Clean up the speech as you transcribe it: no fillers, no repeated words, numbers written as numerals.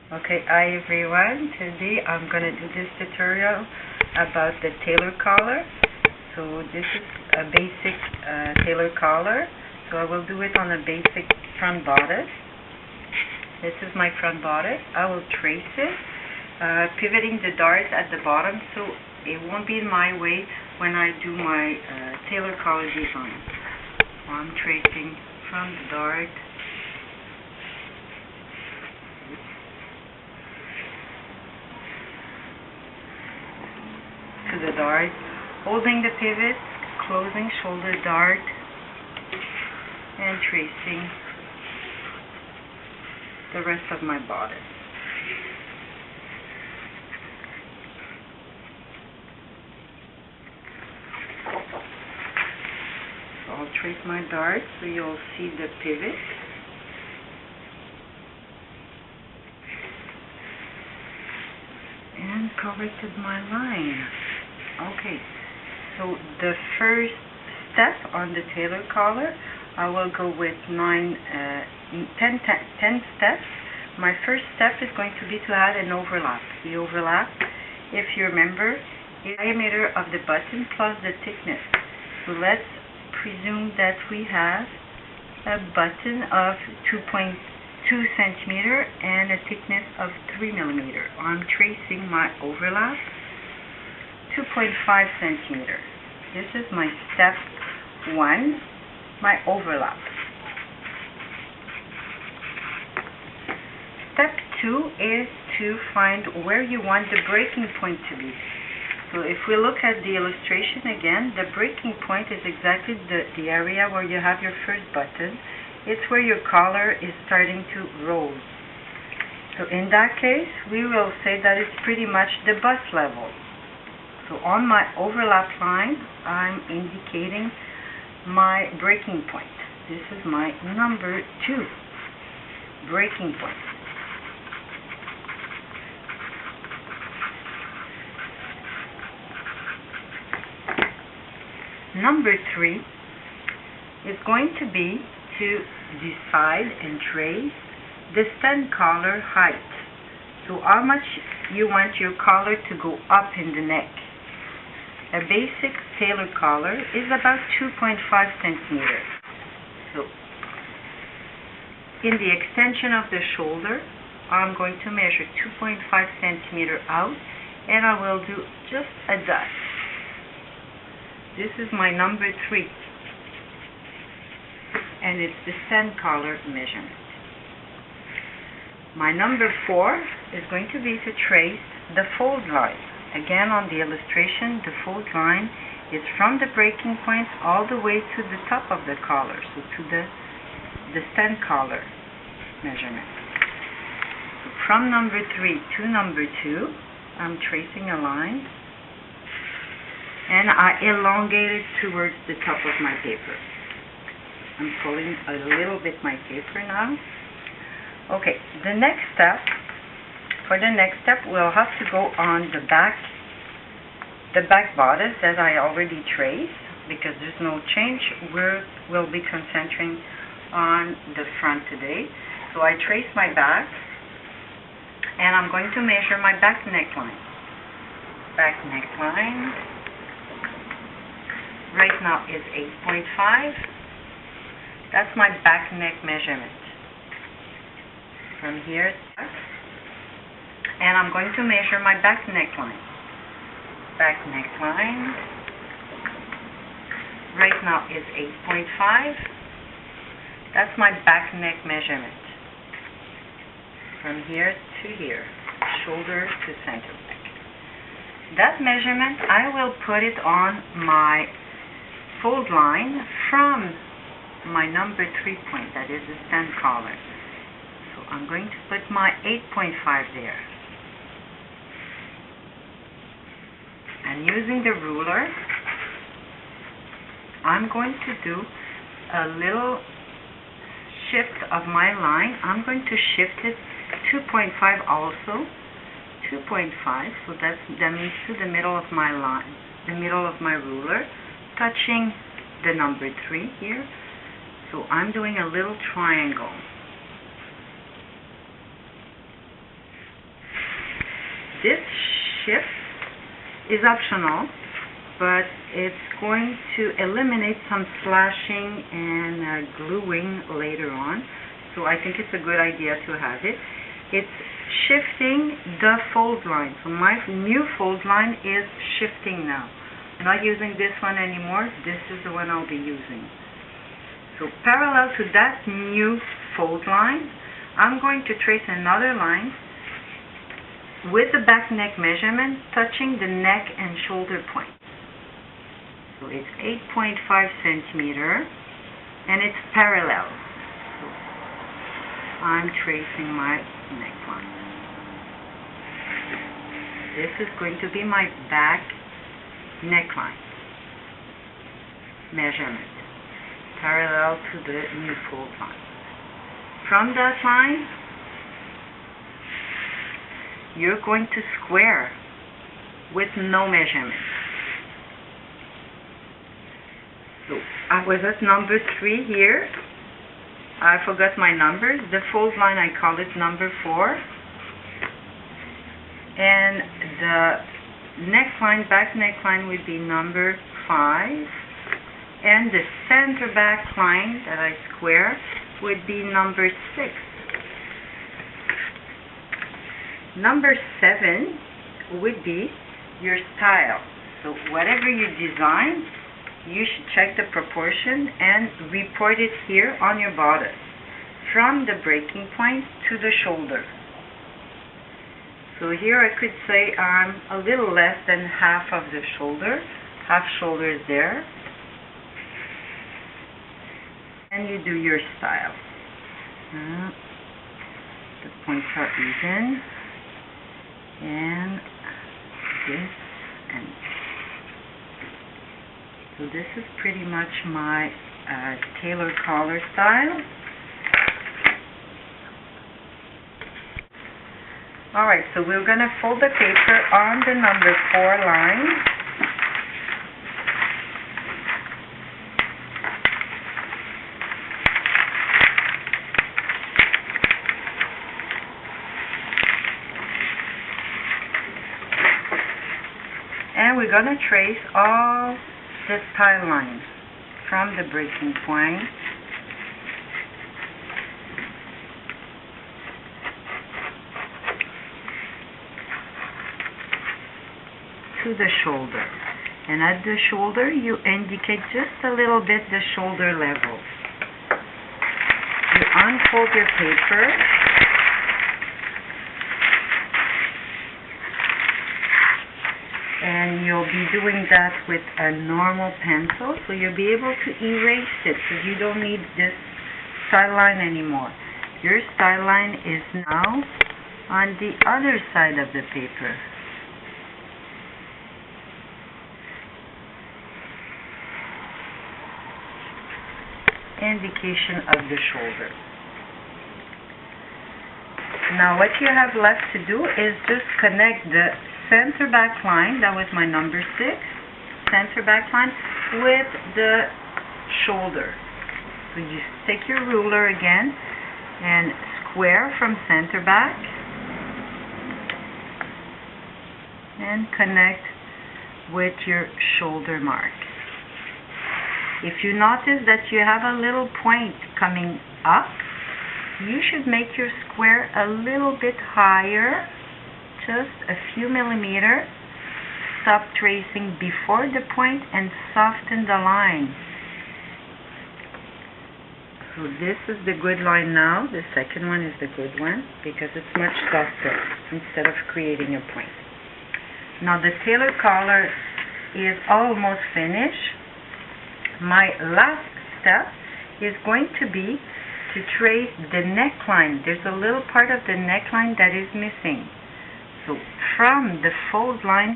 Okay, hi everyone. Today I'm going to do this tutorial about the tailor collar. So this is a basic tailor collar. So I will do it on a basic front bodice. This is my front bodice. I will trace it, pivoting the dart at the bottom so it won't be in my way when I do my tailor collar design. So I'm tracing from the dart to the dart, holding the pivot, closing shoulder dart, and tracing the rest of my bodice. So I'll trace my dart so you'll see the pivot. And corrected my line. Okay, so the first step on the tailor collar, I will go with 10 steps. My first step is going to be to add an overlap. The overlap, if you remember, is the diameter of the button plus the thickness. So let's presume that we have a button of 2.2 centimeter and a thickness of 3 millimeter. I'm tracing my overlap 2.5 centimeter. This is my step 1, my overlap. Step 2 is to find where you want the breaking point to be. So if we look at the illustration again, the breaking point is exactly the area where you have your first button. It's where your collar is starting to roll. So in that case, we will say that it's pretty much the bust level. So on my overlap line, I'm indicating my breaking point. This is my number 2 breaking point. Number 3 is going to be to decide and trace the stand collar height. So how much you want your collar to go up in the neck. A basic tailor collar is about 2.5 centimeters. So in the extension of the shoulder, I'm going to measure 2.5 centimeters out, and I will do just a dot. This is my number 3, and it's the stand collar measurement. My number 4 is going to be to trace the fold line. Again, on the illustration, the fold line is from the breaking point all the way to the top of the collar, so to the stand collar measurement. So from number 3 to number 2, I'm tracing a line, and I elongate it towards the top of my paper. I'm pulling a little bit my paper now. Okay, the next step, we'll have to go on the back bodice that I already traced, because there's no change. We'll be concentrating on the front today. So I trace my back, and I'm going to measure my back neckline. Back neckline right now is 8.5. That's my back neck measurement. From here, and I'm going to measure my back neckline. Back neckline right now is 8.5. That's my back neck measurement. From here to here, shoulder to center neck. That measurement, I will put it on my fold line from my number 3 point, that is the stand collar. So I'm going to put my 8.5 there. And using the ruler, I'm going to do a little shift of my line. I'm going to shift it 2.5 also. 2.5, so that means to the middle of my line, the middle of my ruler, touching the number 3 here. So I'm doing a little triangle. this shift is optional, but it's going to eliminate some slashing and gluing later on. So I think it's a good idea to have it. It's shifting the fold line. So my new fold line is shifting now. I'm not using this one anymore. This is the one I'll be using. So parallel to that new fold line, I'm going to trace another line with the back neck measurement touching the neck and shoulder point. So it's 8.5 centimeter and it's parallel. So I'm tracing my neckline. This is going to be my back neckline measurement, parallel to the new fold line. From that line, you're going to square with no measurement. So I was at number 3 here. I forgot my numbers. The fold line, I call it number 4. And the neckline, back neckline would be number 5. And the center back line that I square would be number 6. Number 7 would be your style. So whatever you design, you should check the proportion and report it here on your bodice, from the breaking point to the shoulder. So here I could say I'm a little less than half of the shoulder. Half shoulder is there. And you do your style. The points are even. And this and so this is pretty much my tailor collar style. Alright, so we're going to fold the paper on the number 4 line. And we're going to trace all the style lines from the breaking point to the shoulder. And at the shoulder, you indicate just a little bit the shoulder level. You unfold your paper. And you'll be doing that with a normal pencil, so you'll be able to erase it, because you don't need this style line anymore. Your style line is now on the other side of the paper. Indication of the shoulder. Now what you have left to do is just connect the center back line, that was my number 6, center back line, with the shoulder. So you take your ruler again and square from center back and connect with your shoulder mark. If you notice that you have a little point coming up, you should make your square a little bit higher, just a few millimeters. Stop tracing before the point and soften the line. So this is the good line now. The second one is the good one because it's much softer instead of creating a point. Now the tailor collar is almost finished. My last step is going to be to trace the neckline. There's a little part of the neckline that is missing. So from the fold line